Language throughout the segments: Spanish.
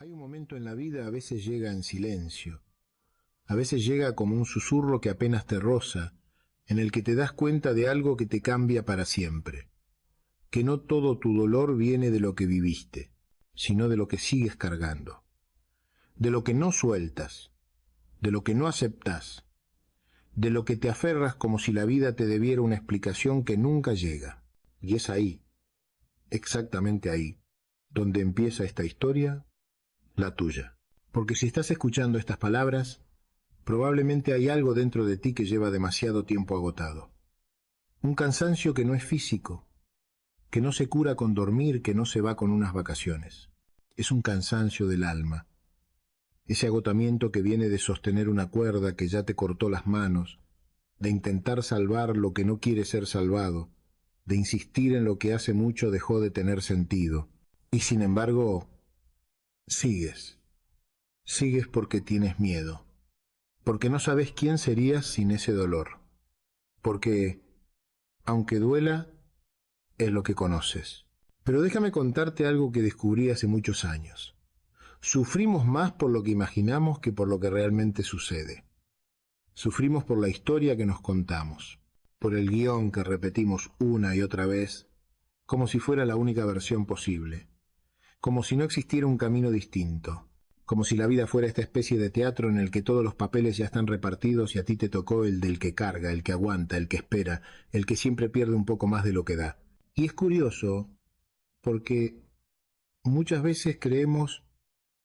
Hay un momento en la vida, a veces llega en silencio, a veces llega como un susurro que apenas te roza, en el que te das cuenta de algo que te cambia para siempre, que no todo tu dolor viene de lo que viviste, sino de lo que sigues cargando, de lo que no sueltas, de lo que no aceptás, de lo que te aferras como si la vida te debiera una explicación que nunca llega. Y es ahí, exactamente ahí, donde empieza esta historia, la tuya. Porque si estás escuchando estas palabras, probablemente hay algo dentro de ti que lleva demasiado tiempo agotado. Un cansancio que no es físico, que no se cura con dormir, que no se va con unas vacaciones. Es un cansancio del alma. Ese agotamiento que viene de sostener una cuerda que ya te cortó las manos, de intentar salvar lo que no quiere ser salvado, de insistir en lo que hace mucho dejó de tener sentido. Y sin embargo, sigues. Sigues porque tienes miedo. Porque no sabes quién serías sin ese dolor. Porque, aunque duela, es lo que conoces. Pero déjame contarte algo que descubrí hace muchos años. Sufrimos más por lo que imaginamos que por lo que realmente sucede. Sufrimos por la historia que nos contamos, por el guión que repetimos una y otra vez, como si fuera la única versión posible, como si no existiera un camino distinto, como si la vida fuera esta especie de teatro en el que todos los papeles ya están repartidos y a ti te tocó el del que carga, el que aguanta, el que espera, el que siempre pierde un poco más de lo que da. Y es curioso porque muchas veces creemos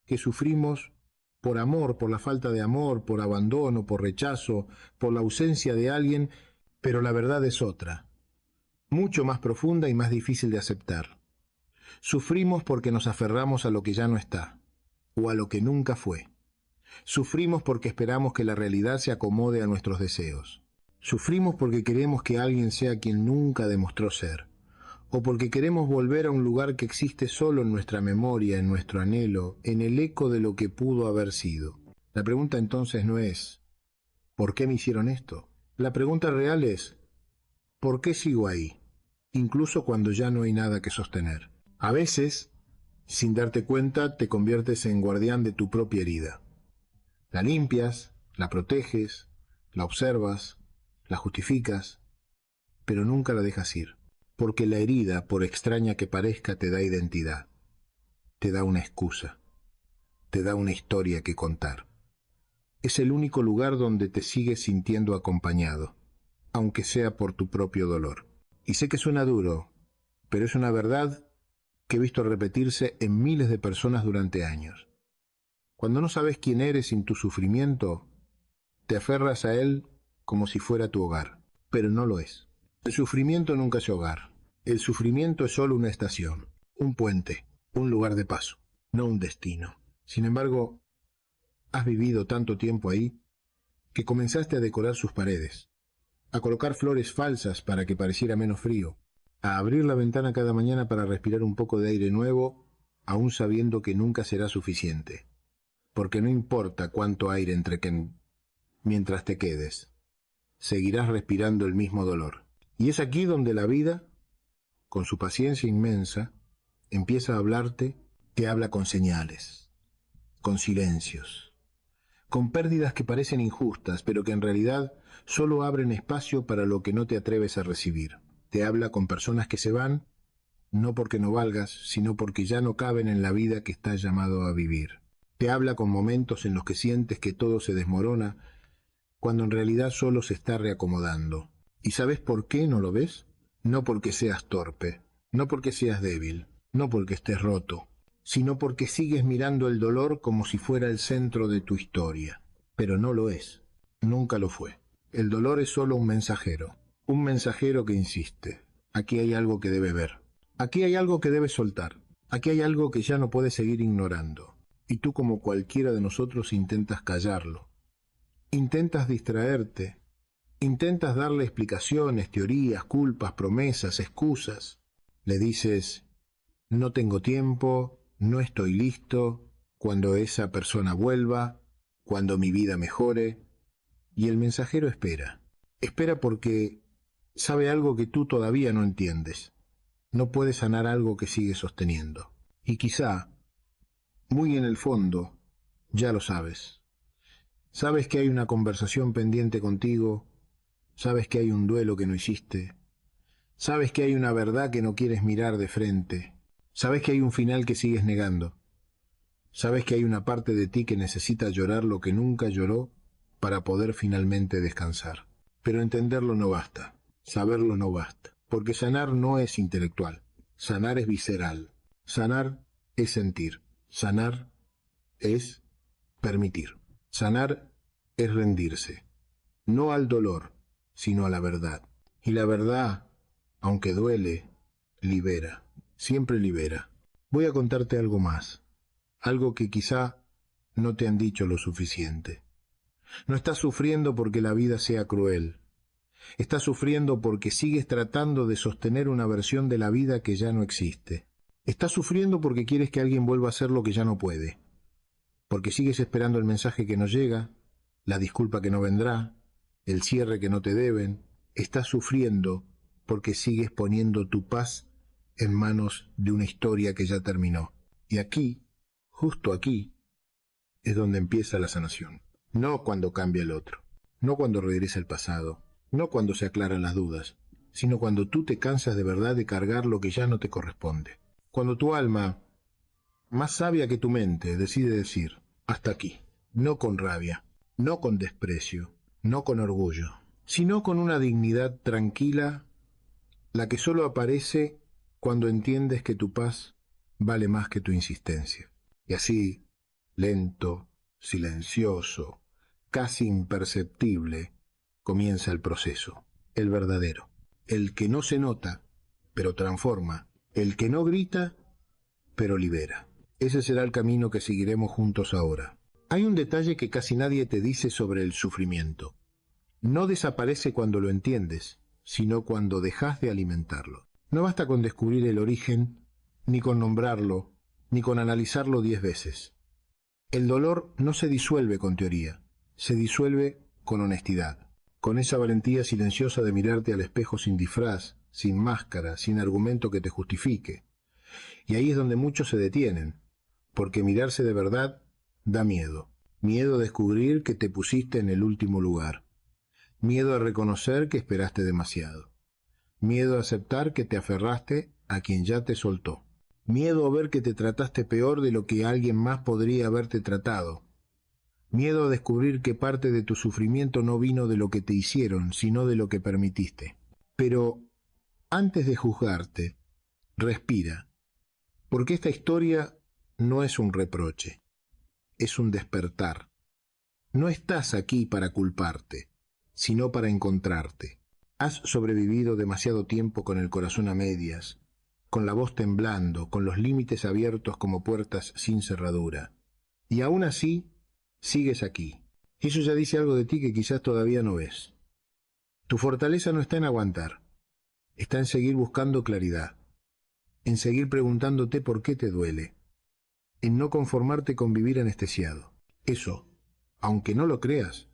que sufrimos por amor, por la falta de amor, por abandono, por rechazo, por la ausencia de alguien, pero la verdad es otra, mucho más profunda y más difícil de aceptar. Sufrimos porque nos aferramos a lo que ya no está, o a lo que nunca fue. Sufrimos porque esperamos que la realidad se acomode a nuestros deseos. Sufrimos porque queremos que alguien sea quien nunca demostró ser, o porque queremos volver a un lugar que existe solo en nuestra memoria, en nuestro anhelo, en el eco de lo que pudo haber sido. La pregunta entonces no es ¿por qué me hicieron esto? La pregunta real es ¿por qué sigo ahí? Incluso cuando ya no hay nada que sostener. A veces, sin darte cuenta, te conviertes en guardián de tu propia herida. La limpias, la proteges, la observas, la justificas, pero nunca la dejas ir. Porque la herida, por extraña que parezca, te da identidad, te da una excusa, te da una historia que contar. Es el único lugar donde te sigues sintiendo acompañado, aunque sea por tu propio dolor. Y sé que suena duro, pero es una verdad que he visto repetirse en miles de personas durante años. Cuando no sabes quién eres sin tu sufrimiento, te aferras a él como si fuera tu hogar, pero no lo es. El sufrimiento nunca es hogar. El sufrimiento es solo una estación, un puente, un lugar de paso, no un destino. Sin embargo, has vivido tanto tiempo ahí que comenzaste a decorar sus paredes, a colocar flores falsas para que pareciera menos frío, a abrir la ventana cada mañana para respirar un poco de aire nuevo, aún sabiendo que nunca será suficiente. Porque no importa cuánto aire entre que mientras te quedes, seguirás respirando el mismo dolor. Y es aquí donde la vida, con su paciencia inmensa, empieza a hablarte, te habla con señales, con silencios, con pérdidas que parecen injustas, pero que en realidad solo abren espacio para lo que no te atreves a recibir. Te habla con personas que se van, no porque no valgas, sino porque ya no caben en la vida que estás llamado a vivir. Te habla con momentos en los que sientes que todo se desmorona, cuando en realidad solo se está reacomodando. ¿Y sabes por qué no lo ves? No porque seas torpe, no porque seas débil, no porque estés roto, sino porque sigues mirando el dolor como si fuera el centro de tu historia. Pero no lo es, nunca lo fue. El dolor es solo un mensajero que insiste. Aquí hay algo que debe ver, aquí hay algo que debe soltar, aquí hay algo que ya no puedes seguir ignorando. Y tú, como cualquiera de nosotros, intentas callarlo. Intentas distraerte, intentas darle explicaciones, teorías, culpas, promesas, excusas. Le dices, no tengo tiempo, no estoy listo, cuando esa persona vuelva, cuando mi vida mejore. Y el mensajero espera. Espera porque sabe algo que tú todavía no entiendes. No puede sanar algo que sigue sosteniendo. Y quizá, muy en el fondo, ya lo sabes. Sabes que hay una conversación pendiente contigo, sabes que hay un duelo que no hiciste, sabes que hay una verdad que no quieres mirar de frente, sabes que hay un final que sigues negando, sabes que hay una parte de ti que necesita llorar lo que nunca lloró para poder finalmente descansar. Pero entenderlo no basta, saberlo no basta, porque sanar no es intelectual, sanar es visceral, sanar es sentir, sanar es permitir, sanar es rendirse, no al dolor, sino a la verdad. Y la verdad, aunque duele, libera, siempre libera. Voy a contarte algo más, algo que quizá no te han dicho lo suficiente. No estás sufriendo porque la vida sea cruel. Estás sufriendo porque sigues tratando de sostener una versión de la vida que ya no existe. Estás sufriendo porque quieres que alguien vuelva a hacer lo que ya no puede. Porque sigues esperando el mensaje que no llega, la disculpa que no vendrá, el cierre que no te deben. Estás sufriendo porque sigues poniendo tu paz en manos de una historia que ya terminó. Y aquí, justo aquí, es donde empieza la sanación. No cuando cambia el otro, no cuando regresa el pasado, no cuando se aclaran las dudas, sino cuando tú te cansas de verdad de cargar lo que ya no te corresponde. Cuando tu alma, más sabia que tu mente, decide decir, hasta aquí, no con rabia, no con desprecio, no con orgullo, sino con una dignidad tranquila, la que solo aparece cuando entiendes que tu paz vale más que tu insistencia. Y así, lento, silencioso, casi imperceptible, comienza el proceso, el verdadero, el que no se nota, pero transforma, el que no grita, pero libera. Ese será el camino que seguiremos juntos ahora. Hay un detalle que casi nadie te dice sobre el sufrimiento. No desaparece cuando lo entiendes, sino cuando dejas de alimentarlo. No basta con descubrir el origen, ni con nombrarlo, ni con analizarlo 10 veces. El dolor no se disuelve con teoría, se disuelve con honestidad, con esa valentía silenciosa de mirarte al espejo sin disfraz, sin máscara, sin argumento que te justifique. Y ahí es donde muchos se detienen, porque mirarse de verdad da miedo. Miedo a descubrir que te pusiste en el último lugar. Miedo a reconocer que esperaste demasiado. Miedo a aceptar que te aferraste a quien ya te soltó. Miedo a ver que te trataste peor de lo que alguien más podría haberte tratado. Miedo a descubrir que parte de tu sufrimiento no vino de lo que te hicieron, sino de lo que permitiste. Pero antes de juzgarte, respira, porque esta historia no es un reproche, es un despertar. No estás aquí para culparte, sino para encontrarte. Has sobrevivido demasiado tiempo con el corazón a medias, con la voz temblando, con los límites abiertos como puertas sin cerradura. Y aún así, sigues aquí. Eso ya dice algo de ti que quizás todavía no ves. Tu fortaleza no está en aguantar, está en seguir buscando claridad, en seguir preguntándote por qué te duele, en no conformarte con vivir anestesiado. Eso, aunque no lo creas,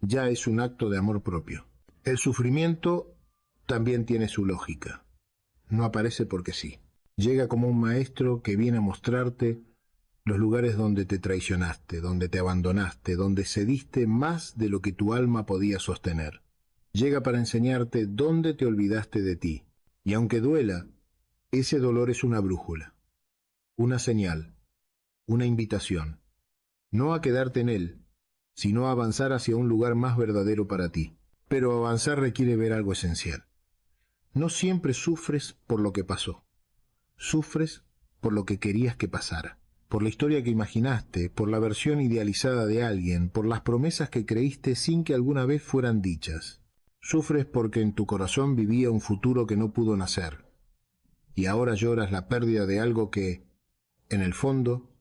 ya es un acto de amor propio. El sufrimiento también tiene su lógica. No aparece porque sí. Llega como un maestro que viene a mostrarte los lugares donde te traicionaste, donde te abandonaste, donde cediste más de lo que tu alma podía sostener. Llega para enseñarte dónde te olvidaste de ti. Y aunque duela, ese dolor es una brújula, una señal, una invitación. No a quedarte en él, sino a avanzar hacia un lugar más verdadero para ti. Pero avanzar requiere ver algo esencial. No siempre sufres por lo que pasó. Sufres por lo que querías que pasara, por la historia que imaginaste, por la versión idealizada de alguien, por las promesas que creíste sin que alguna vez fueran dichas. Sufres porque en tu corazón vivía un futuro que no pudo nacer, y ahora lloras la pérdida de algo que, en el fondo,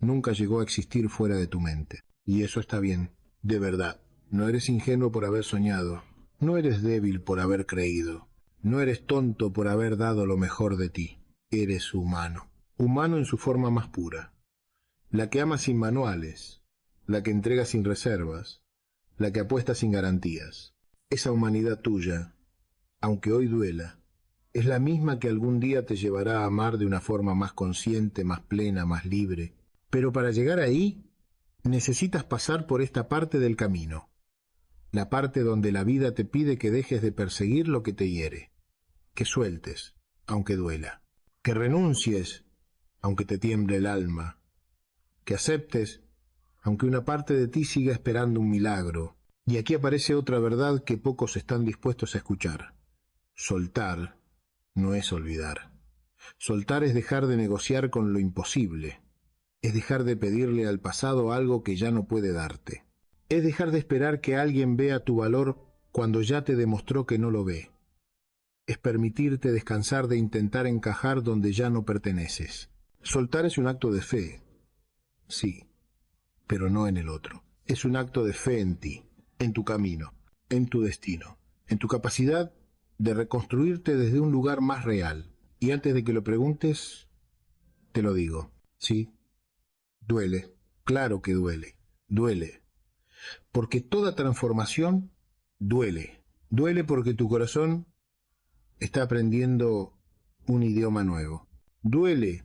nunca llegó a existir fuera de tu mente. Y eso está bien, de verdad. No eres ingenuo por haber soñado, no eres débil por haber creído, no eres tonto por haber dado lo mejor de ti. Eres humano, humano en su forma más pura, la que ama sin manuales, la que entrega sin reservas, la que apuesta sin garantías. Esa humanidad tuya, aunque hoy duela, es la misma que algún día te llevará a amar de una forma más consciente, más plena, más libre, Pero para llegar ahí, necesitas pasar por esta parte del camino, la parte donde la vida te pide que dejes de perseguir lo que te hiere, que sueltes, aunque duela, que renuncies, aunque te tiemble el alma, que aceptes, aunque una parte de ti siga esperando un milagro. Y aquí aparece otra verdad que pocos están dispuestos a escuchar. Soltar no es olvidar. Soltar es dejar de negociar con lo imposible. Es dejar de pedirle al pasado algo que ya no puede darte. Es dejar de esperar que alguien vea tu valor cuando ya te demostró que no lo ve. Es permitirte descansar de intentar encajar donde ya no perteneces. Soltar es un acto de fe, sí, pero no en el otro. Es un acto de fe en ti, en tu camino, en tu destino, en tu capacidad de reconstruirte desde un lugar más real. Y antes de que lo preguntes, te lo digo, sí, duele, claro que duele, duele. Porque toda transformación duele. Duele porque tu corazón está aprendiendo un idioma nuevo. Duele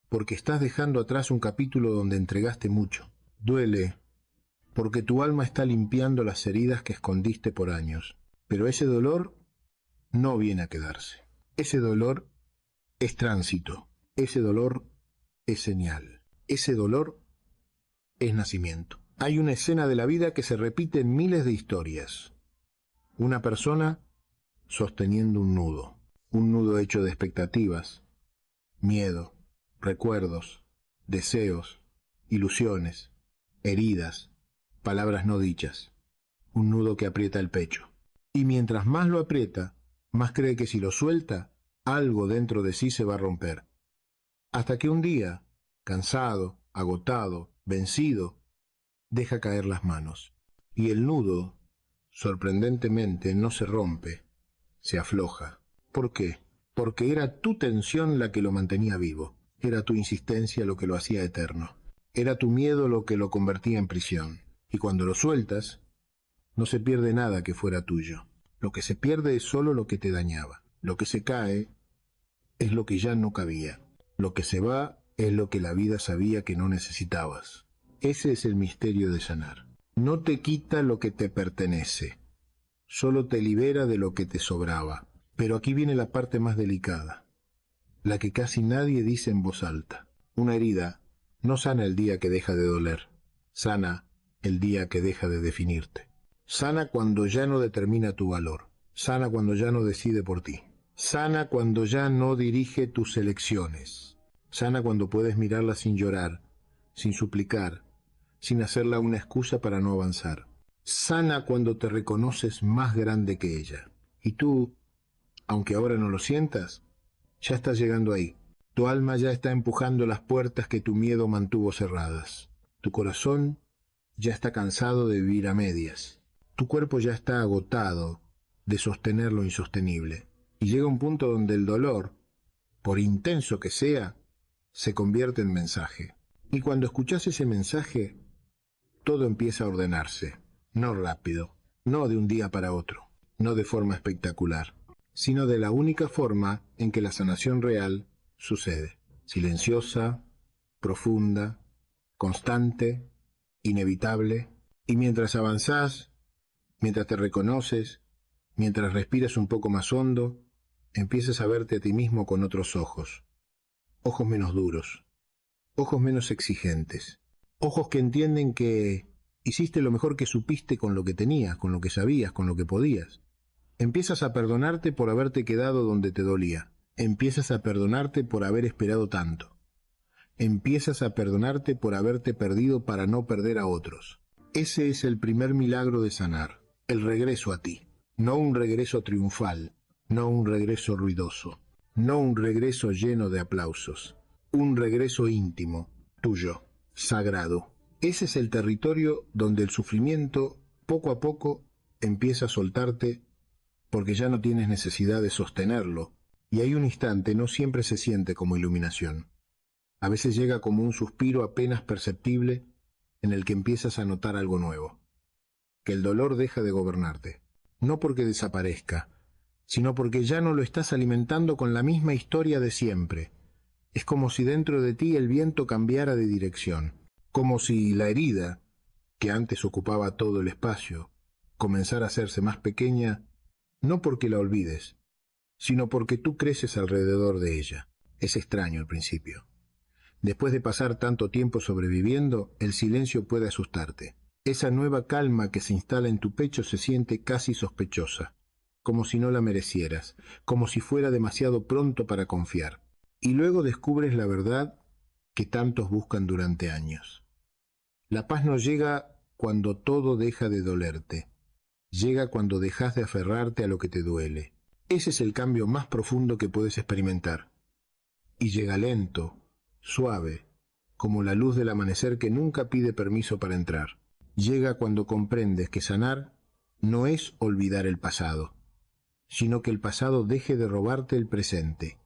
porque estás dejando atrás un capítulo donde entregaste mucho. Duele porque tu alma está limpiando las heridas que escondiste por años. Pero ese dolor no viene a quedarse. Ese dolor es tránsito. Ese dolor es señal. Ese dolor es nacimiento. Hay una escena de la vida que se repite en miles de historias. Una persona sosteniendo un nudo hecho de expectativas, miedo, recuerdos, deseos, ilusiones, heridas, palabras no dichas, un nudo que aprieta el pecho. Y mientras más lo aprieta, más cree que si lo suelta, algo dentro de sí se va a romper. Hasta que un día, cansado, agotado, vencido, deja caer las manos. Y el nudo, sorprendentemente, no se rompe, se afloja. ¿Por qué? Porque era tu tensión la que lo mantenía vivo. Era tu insistencia lo que lo hacía eterno. Era tu miedo lo que lo convertía en prisión. Y cuando lo sueltas, no se pierde nada que fuera tuyo. Lo que se pierde es solo lo que te dañaba. Lo que se cae es lo que ya no cabía. Lo que se va es lo que la vida sabía que no necesitabas. Ese es el misterio de sanar. No te quita lo que te pertenece, solo te libera de lo que te sobraba. Pero aquí viene la parte más delicada, la que casi nadie dice en voz alta. Una herida no sana el día que deja de doler, sana el día que deja de definirte. Sana cuando ya no determina tu valor, sana cuando ya no decide por ti, sana cuando ya no dirige tus elecciones, sana cuando puedes mirarla sin llorar, sin suplicar, sin hacerla una excusa para no avanzar. Sana cuando te reconoces más grande que ella. Y tú, aunque ahora no lo sientas, ya estás llegando ahí. Tu alma ya está empujando las puertas que tu miedo mantuvo cerradas. Tu corazón ya está cansado de vivir a medias. Tu cuerpo ya está agotado de sostener lo insostenible. Y llega un punto donde el dolor, por intenso que sea, se convierte en mensaje. Y cuando escuchas ese mensaje, todo empieza a ordenarse. No rápido, no de un día para otro, no de forma espectacular, sino de la única forma en que la sanación real sucede. Silenciosa, profunda, constante, inevitable. Y mientras avanzás, mientras te reconoces, mientras respiras un poco más hondo, empiezas a verte a ti mismo con otros ojos. Ojos menos duros, ojos menos exigentes, ojos que entienden que hiciste lo mejor que supiste con lo que tenías, con lo que sabías, con lo que podías. Empiezas a perdonarte por haberte quedado donde te dolía. Empiezas a perdonarte por haber esperado tanto. Empiezas a perdonarte por haberte perdido para no perder a otros. Ese es el primer milagro de sanar, el regreso a ti. No un regreso triunfal, no un regreso ruidoso, no un regreso lleno de aplausos. Un regreso íntimo, tuyo, sagrado. Ese es el territorio donde el sufrimiento, poco a poco, empieza a soltarte porque ya no tienes necesidad de sostenerlo. Y hay un instante, no siempre se siente como iluminación. A veces llega como un suspiro apenas perceptible en el que empiezas a notar algo nuevo. Que el dolor deja de gobernarte. No porque desaparezca, sino porque ya no lo estás alimentando con la misma historia de siempre. Es como si dentro de ti el viento cambiara de dirección, como si la herida, que antes ocupaba todo el espacio, comenzara a hacerse más pequeña, no porque la olvides, sino porque tú creces alrededor de ella. Es extraño al principio. Después de pasar tanto tiempo sobreviviendo, el silencio puede asustarte. Esa nueva calma que se instala en tu pecho se siente casi sospechosa, como si no la merecieras, como si fuera demasiado pronto para confiar. Y luego descubres la verdad que tantos buscan durante años. La paz no llega cuando todo deja de dolerte. Llega cuando dejas de aferrarte a lo que te duele. Ese es el cambio más profundo que puedes experimentar. Y llega lento, suave, como la luz del amanecer que nunca pide permiso para entrar. Llega cuando comprendes que sanar no es olvidar el pasado, sino que el pasado deje de robarte el presente.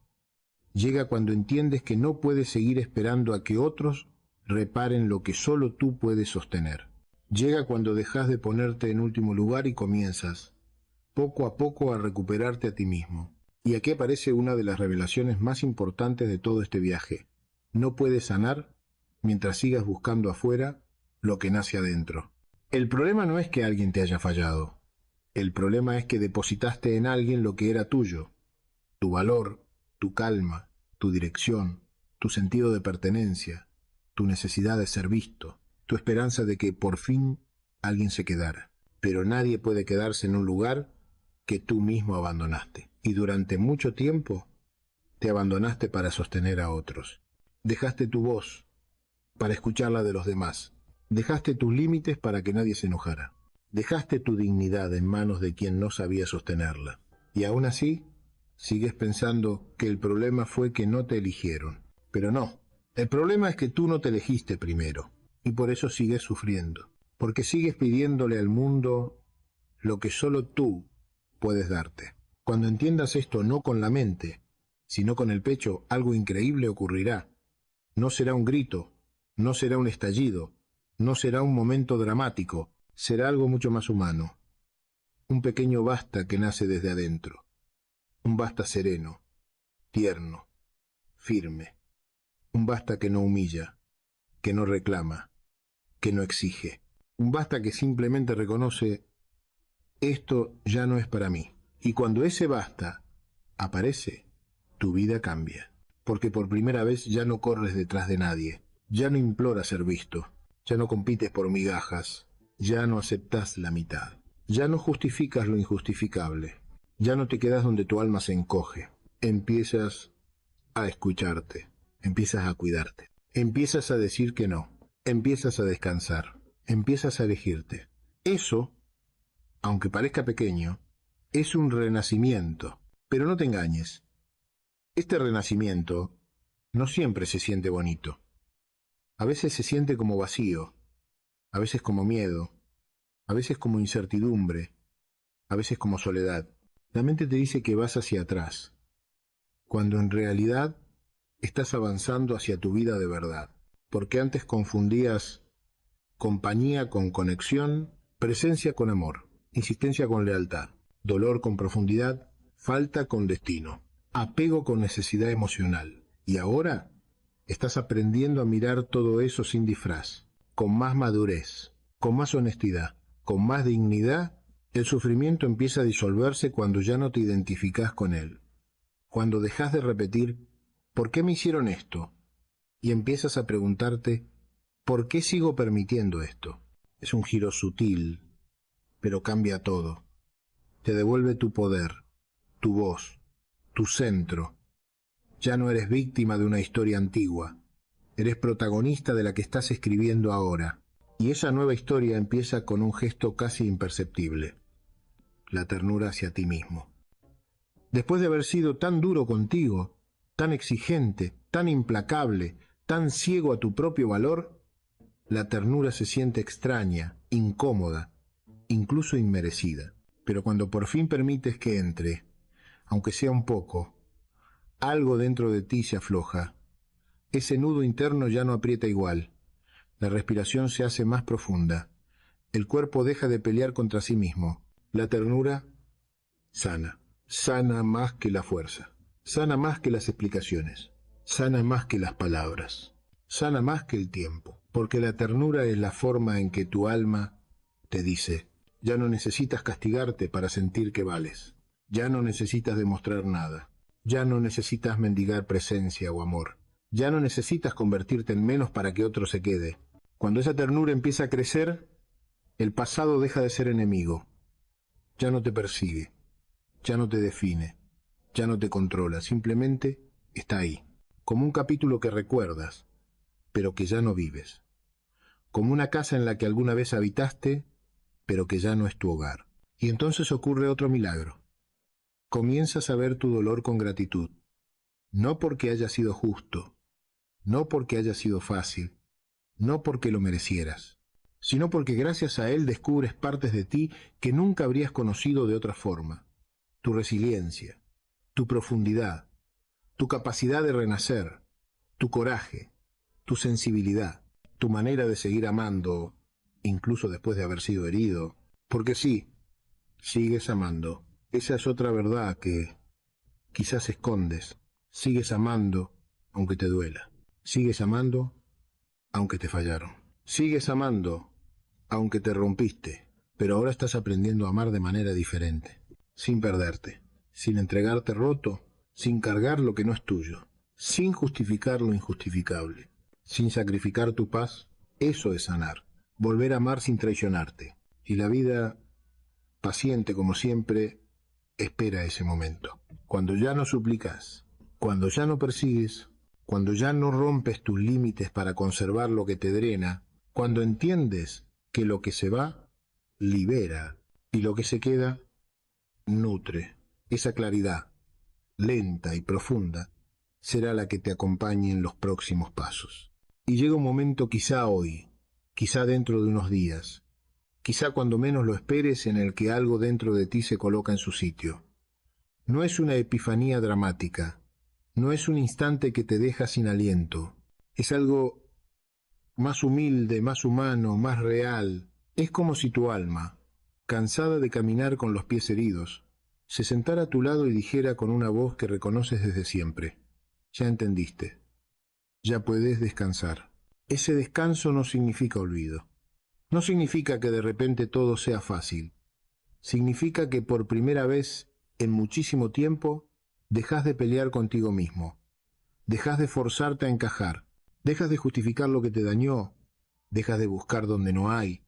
Llega cuando entiendes que no puedes seguir esperando a que otros reparen lo que solo tú puedes sostener. Llega cuando dejas de ponerte en último lugar y comienzas, poco a poco, a recuperarte a ti mismo. Y aquí aparece una de las revelaciones más importantes de todo este viaje. No puedes sanar mientras sigas buscando afuera lo que nace adentro. El problema no es que alguien te haya fallado. El problema es que depositaste en alguien lo que era tuyo. Tu valor, tu calma, tu dirección, tu sentido de pertenencia, tu necesidad de ser visto, tu esperanza de que por fin alguien se quedara. Pero nadie puede quedarse en un lugar que tú mismo abandonaste. Y durante mucho tiempo te abandonaste para sostener a otros. Dejaste tu voz para escuchar la de los demás. Dejaste tus límites para que nadie se enojara. Dejaste tu dignidad en manos de quien no sabía sostenerla. Y aún así, sigues pensando que el problema fue que no te eligieron. Pero no, el problema es que tú no te elegiste primero. Y por eso sigues sufriendo. Porque sigues pidiéndole al mundo lo que solo tú puedes darte. Cuando entiendas esto no con la mente, sino con el pecho, algo increíble ocurrirá. No será un grito, no será un estallido, no será un momento dramático, será algo mucho más humano. Un pequeño basta que nace desde adentro. Un basta sereno, tierno, firme. Un basta que no humilla, que no reclama, que no exige. Un basta que simplemente reconoce: esto ya no es para mí. Y cuando ese basta aparece, tu vida cambia. Porque por primera vez ya no corres detrás de nadie, ya no imploras ser visto, ya no compites por migajas, ya no aceptas la mitad, ya no justificas lo injustificable, ya no te quedas donde tu alma se encoge. Empiezas a escucharte, empiezas a cuidarte, empiezas a decir que no, empiezas a descansar, empiezas a elegirte. Eso, aunque parezca pequeño, es un renacimiento. Pero no te engañes. Este renacimiento no siempre se siente bonito. A veces se siente como vacío, a veces como miedo, a veces como incertidumbre, a veces como soledad. La mente te dice que vas hacia atrás, cuando en realidad estás avanzando hacia tu vida de verdad. Porque antes confundías compañía con conexión, presencia con amor, insistencia con lealtad, dolor con profundidad, falta con destino, apego con necesidad emocional. Y ahora estás aprendiendo a mirar todo eso sin disfraz, con más madurez, con más honestidad, con más dignidad. El sufrimiento empieza a disolverse cuando ya no te identificas con él, cuando dejas de repetir ¿por qué me hicieron esto? Y empiezas a preguntarte ¿por qué sigo permitiendo esto? Es un giro sutil, pero cambia todo. Te devuelve tu poder, tu voz, tu centro. Ya no eres víctima de una historia antigua. Eres protagonista de la que estás escribiendo ahora. Y esa nueva historia empieza con un gesto casi imperceptible: la ternura hacia ti mismo. Después de haber sido tan duro contigo, tan exigente, tan implacable, tan ciego a tu propio valor, la ternura se siente extraña, incómoda, incluso inmerecida. Pero cuando por fin permites que entre, aunque sea un poco, algo dentro de ti se afloja. Ese nudo interno ya no aprieta igual. La respiración se hace más profunda. El cuerpo deja de pelear contra sí mismo. La ternura sana. Sana más que la fuerza. Sana más que las explicaciones. sana más que las palabras, sana más que el tiempo, porque la ternura es la forma en que tu alma te dice, ya no necesitas castigarte para sentir que vales, ya no necesitas demostrar nada, ya no necesitas mendigar presencia o amor, ya no necesitas convertirte en menos para que otro se quede. Cuando esa ternura empieza a crecer, el pasado deja de ser enemigo, ya no te persigue, ya no te define, ya no te controla, simplemente está ahí, como un capítulo que recuerdas, pero que ya no vives, como una casa en la que alguna vez habitaste, pero que ya no es tu hogar. Y entonces ocurre otro milagro. Comienzas a ver tu dolor con gratitud, no porque haya sido justo, no porque haya sido fácil, no porque lo merecieras, sino porque gracias a él descubres partes de ti que nunca habrías conocido de otra forma. Tu resiliencia, tu profundidad, tu capacidad de renacer, tu coraje, tu sensibilidad, tu manera de seguir amando, incluso después de haber sido herido. Porque sí, sigues amando. Esa es otra verdad que quizás escondes. Sigues amando aunque te duela. Sigues amando aunque te fallaron. Sigues amando aunque te rompiste, pero ahora estás aprendiendo a amar de manera diferente, sin perderte, sin entregarte roto, sin cargar lo que no es tuyo, sin justificar lo injustificable, sin sacrificar tu paz. Eso es sanar, volver a amar sin traicionarte. Y la vida, paciente como siempre, espera ese momento. Cuando ya no suplicas, cuando ya no persigues, cuando ya no rompes tus límites para conservar lo que te drena, cuando entiendes que lo que se va, libera, y lo que se queda, nutre. Esa claridad, lenta y profunda, será la que te acompañe en los próximos pasos. Y llega un momento, quizá hoy, quizá dentro de unos días, quizá cuando menos lo esperes, en el que algo dentro de ti se coloca en su sitio. No es una epifanía dramática, no es un instante que te deja sin aliento, es algo más humilde, más humano, más real. Es como si tu alma, cansada de caminar con los pies heridos, se sentara a tu lado y dijera con una voz que reconoces desde siempre: ya entendiste, ya puedes descansar. Ese descanso no significa olvido, no significa que de repente todo sea fácil, significa que por primera vez en muchísimo tiempo dejas de pelear contigo mismo, dejas de forzarte a encajar, dejas de justificar lo que te dañó, dejas de buscar donde no hay,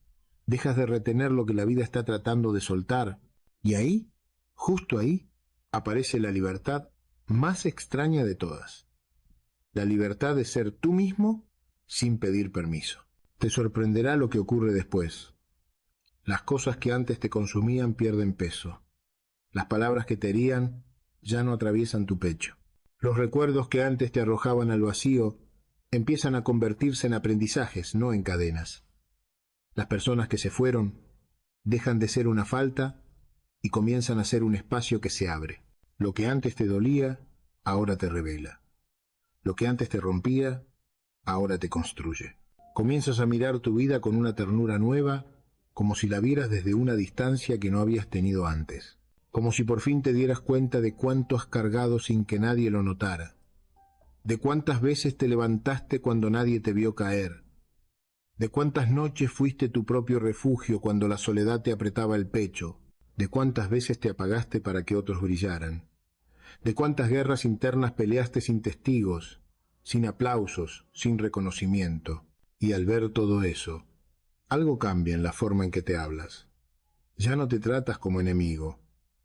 dejas de retener lo que la vida está tratando de soltar, y ahí, justo ahí, aparece la libertad más extraña de todas, la libertad de ser tú mismo sin pedir permiso. Te sorprenderá lo que ocurre después. Las cosas que antes te consumían pierden peso. Las palabras que te herían ya no atraviesan tu pecho. Los recuerdos que antes te arrojaban al vacío empiezan a convertirse en aprendizajes, no en cadenas. Las personas que se fueron dejan de ser una falta y comienzan a ser un espacio que se abre. Lo que antes te dolía, ahora te revela. Lo que antes te rompía, ahora te construye. Comienzas a mirar tu vida con una ternura nueva, como si la vieras desde una distancia que no habías tenido antes. Como si por fin te dieras cuenta de cuánto has cargado sin que nadie lo notara, de cuántas veces te levantaste cuando nadie te vio caer, de cuántas noches fuiste tu propio refugio cuando la soledad te apretaba el pecho, de cuántas veces te apagaste para que otros brillaran, de cuántas guerras internas peleaste sin testigos, sin aplausos, sin reconocimiento. Y al ver todo eso, algo cambia en la forma en que te hablas. Ya no te tratas como enemigo,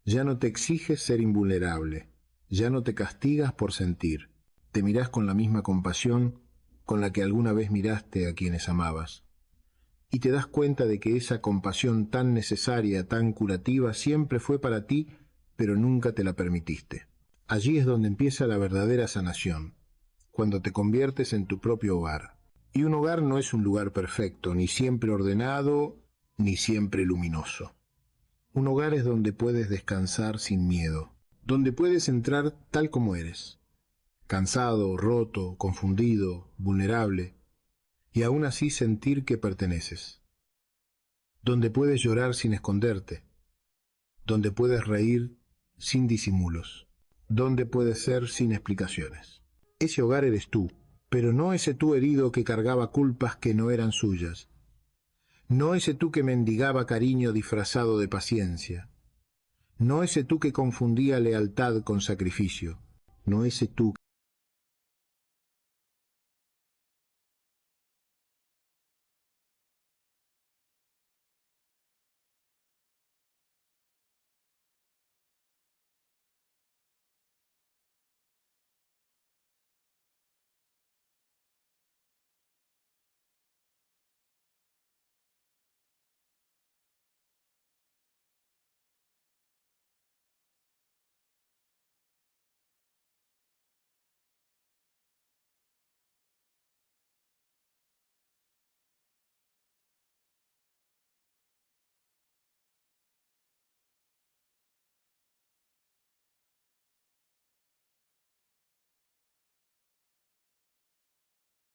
ya no te exiges ser invulnerable, ya no te castigas por sentir, te mirás con la misma compasión con la que alguna vez miraste a quienes amabas. Y te das cuenta de que esa compasión tan necesaria, tan curativa, siempre fue para ti, pero nunca te la permitiste. Allí es donde empieza la verdadera sanación, cuando te conviertes en tu propio hogar. Y un hogar no es un lugar perfecto, ni siempre ordenado, ni siempre luminoso. Un hogar es donde puedes descansar sin miedo, donde puedes entrar tal como eres, cansado, roto, confundido, vulnerable, y aún así sentir que perteneces, donde puedes llorar sin esconderte, donde puedes reír sin disimulos, donde puedes ser sin explicaciones. Ese hogar eres tú, pero no ese tú herido que cargaba culpas que no eran suyas. No ese tú que mendigaba cariño disfrazado de paciencia. No ese tú que confundía lealtad con sacrificio. No ese tú